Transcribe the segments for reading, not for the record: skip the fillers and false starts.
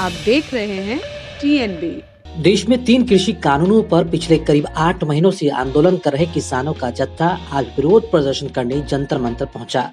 आप देख रहे हैं TNB। देश में 3 कृषि कानूनों पर पिछले करीब 8 महीनों से आंदोलन कर रहे किसानों का जत्था आज विरोध प्रदर्शन करने जंतर मंतर पहुंचा।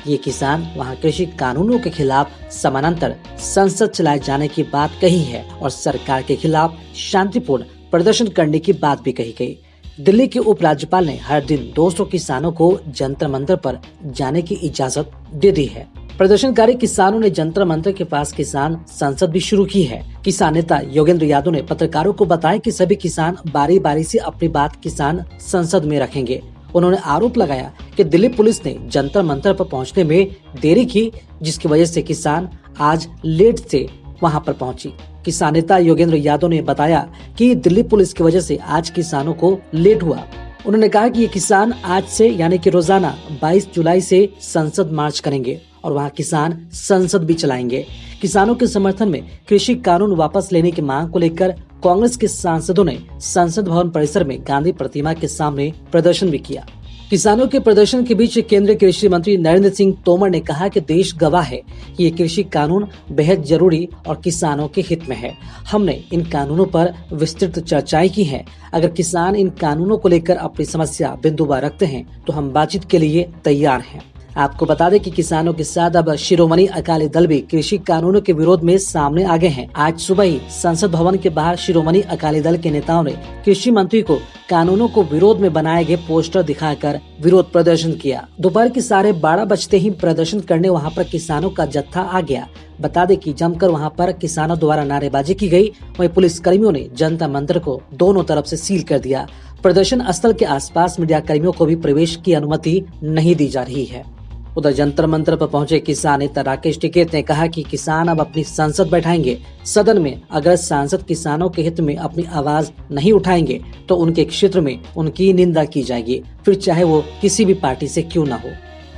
ये किसान वहां कृषि कानूनों के खिलाफ समानांतर संसद चलाए जाने की बात कही है और सरकार के खिलाफ शांतिपूर्ण प्रदर्शन करने की बात भी कही गई। दिल्ली के उपराज्यपाल ने हर दिन 200 किसानों को जंतर मंतर पर जाने की इजाजत दे दी है। प्रदर्शनकारी किसानों ने जंतर मंतर के पास किसान संसद भी शुरू की है। किसान नेता योगेंद्र यादव ने पत्रकारों को बताया कि सभी किसान बारी बारी से अपनी बात किसान संसद में रखेंगे। उन्होंने आरोप लगाया कि दिल्ली पुलिस ने जंतर मंतर पर पहुंचने में देरी की, जिसकी वजह से किसान आज लेट से वहां पर पहुंची। किसान नेता योगेंद्र यादव ने बताया कि दिल्ली पुलिस की वजह से आज किसानों को लेट हुआ। उन्होंने कहा कि ये किसान आज से यानी कि रोजाना 22 जुलाई से संसद मार्च करेंगे और वहां किसान संसद भी चलाएंगे। किसानों के समर्थन में कृषि कानून वापस लेने की मांग को लेकर कांग्रेस के सांसदों ने संसद भवन परिसर में गांधी प्रतिमा के सामने प्रदर्शन भी किया। किसानों के प्रदर्शन के बीच केंद्रीय कृषि मंत्री नरेंद्र सिंह तोमर ने कहा कि देश गवाह है कि ये कृषि कानून बेहद जरूरी और किसानों के हित में है। हमने इन कानूनों पर विस्तृत चर्चाएं की हैं। अगर किसान इन कानूनों को लेकर अपनी समस्या बिंदुवार रखते हैं तो हम बातचीत के लिए तैयार हैं। आपको बता दें कि किसानों के साथ अब शिरोमणि अकाली दल भी कृषि कानूनों के विरोध में सामने आ गए हैं। आज सुबह ही संसद भवन के बाहर शिरोमणि अकाली दल के नेताओं ने कृषि मंत्री को कानूनों को विरोध में बनाए गए पोस्टर दिखाकर विरोध प्रदर्शन किया। दोपहर के 12:30 बजते ही प्रदर्शन करने वहां पर किसानों का जत्था आ गया। बता दें कि जमकर वहां पर किसानों द्वारा नारेबाजी की गई। वहीं पुलिस कर्मियों ने जंतर मंतर को दोनों तरफ से सील कर दिया। प्रदर्शन स्थल के आसपास मीडिया कर्मियों को भी प्रवेश की अनुमति नहीं दी जा रही है। उधर जंतर मंतर पर पहुंचे किसान नेता राकेश टिकैत ने कहा कि किसान अब अपनी संसद बैठाएंगे। सदन में अगर सांसद किसानों के हित में अपनी आवाज नहीं उठाएंगे तो उनके क्षेत्र में उनकी निंदा की जाएगी, फिर चाहे वो किसी भी पार्टी से क्यों न हो।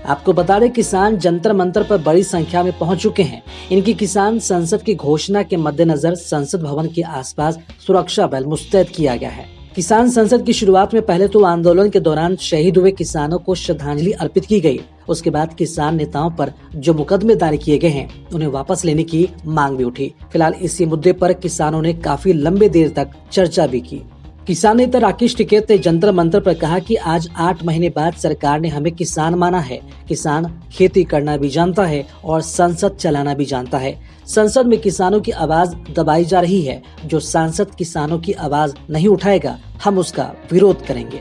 आपको बता दें किसान जंतर मंतर पर बड़ी संख्या में पहुंच चुके हैं। इनकी किसान संसद की घोषणा के मद्देनजर संसद भवन के आसपास सुरक्षा बल मुस्तैद किया गया है। किसान संसद की शुरुआत में पहले तो आंदोलन के दौरान शहीद हुए किसानों को श्रद्धांजलि अर्पित की गई। उसके बाद किसान नेताओं पर जो मुकदमे दायर किए गए हैं उन्हें वापस लेने की मांग भी उठी। फिलहाल इसी मुद्दे पर किसानों ने काफी लंबे देर तक चर्चा भी की। किसान नेता राकेश टिकैत ने जंतर मंतर पर कहा कि आज 8 महीने बाद सरकार ने हमें किसान माना है। किसान खेती करना भी जानता है और संसद चलाना भी जानता है। संसद में किसानों की आवाज दबाई जा रही है। जो सांसद किसानों की आवाज नहीं उठाएगा हम उसका विरोध करेंगे।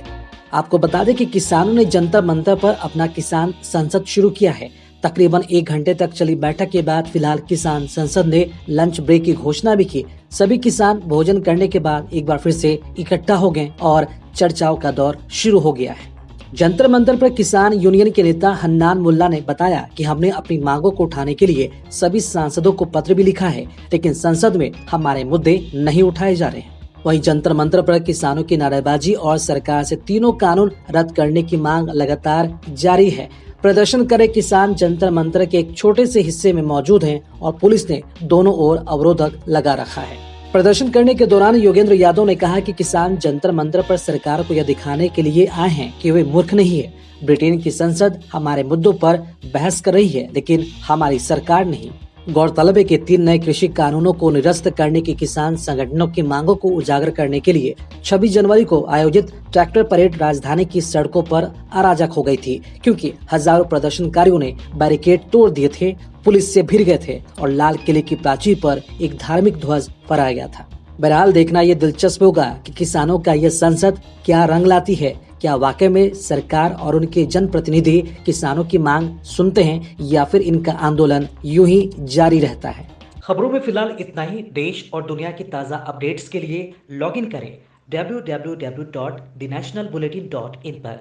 आपको बता दें कि किसानों ने जंतर मंतर पर अपना किसान संसद शुरू किया है। तकरीबन 1 घंटे तक चली बैठक के बाद फिलहाल किसान संसद ने लंच ब्रेक की घोषणा भी की। सभी किसान भोजन करने के बाद एक बार फिर से इकट्ठा हो गए और चर्चाओं का दौर शुरू हो गया है। जंतर मंतर पर किसान यूनियन के नेता हन्नान मुल्ला ने बताया कि हमने अपनी मांगों को उठाने के लिए सभी सांसदों को पत्र भी लिखा है, लेकिन संसद में हमारे मुद्दे नहीं उठाए जा रहे हैं। वहीं जंतर मंतर पर किसानों की नारेबाजी और सरकार से तीनों कानून रद्द करने की मांग लगातार जारी है। प्रदर्शन करे किसान जंतर मंतर के एक छोटे से हिस्से में मौजूद हैं और पुलिस ने दोनों ओर अवरोधक लगा रखा है। प्रदर्शन करने के दौरान योगेंद्र यादव ने कहा कि किसान जंतर मंतर पर सरकार को यह दिखाने के लिए आए हैं कि वे मूर्ख नहीं है। ब्रिटेन की संसद हमारे मुद्दों पर बहस कर रही है, लेकिन हमारी सरकार नहीं। गौरतलब है कि 3 नए कृषि कानूनों को निरस्त करने की किसान संगठनों की मांगों को उजागर करने के लिए 26 जनवरी को आयोजित ट्रैक्टर परेड राजधानी की सड़कों पर अराजक हो गई थी, क्योंकि हजारों प्रदर्शनकारियों ने बैरिकेड तोड़ दिए थे, पुलिस से भिड़ गए थे और लाल किले की प्राचीर पर एक धार्मिक ध्वज फहराया गया था। बहरहाल देखना ये दिलचस्प होगा कि किसानों का यह संसद क्या रंग लाती है। क्या वाकई में सरकार और उनके जनप्रतिनिधि किसानों की मांग सुनते हैं या फिर इनका आंदोलन यूं ही जारी रहता है। खबरों में फिलहाल इतना ही। देश और दुनिया की ताज़ा अपडेट्स के लिए लॉगिन करें www.thenationalbulletin.in पर।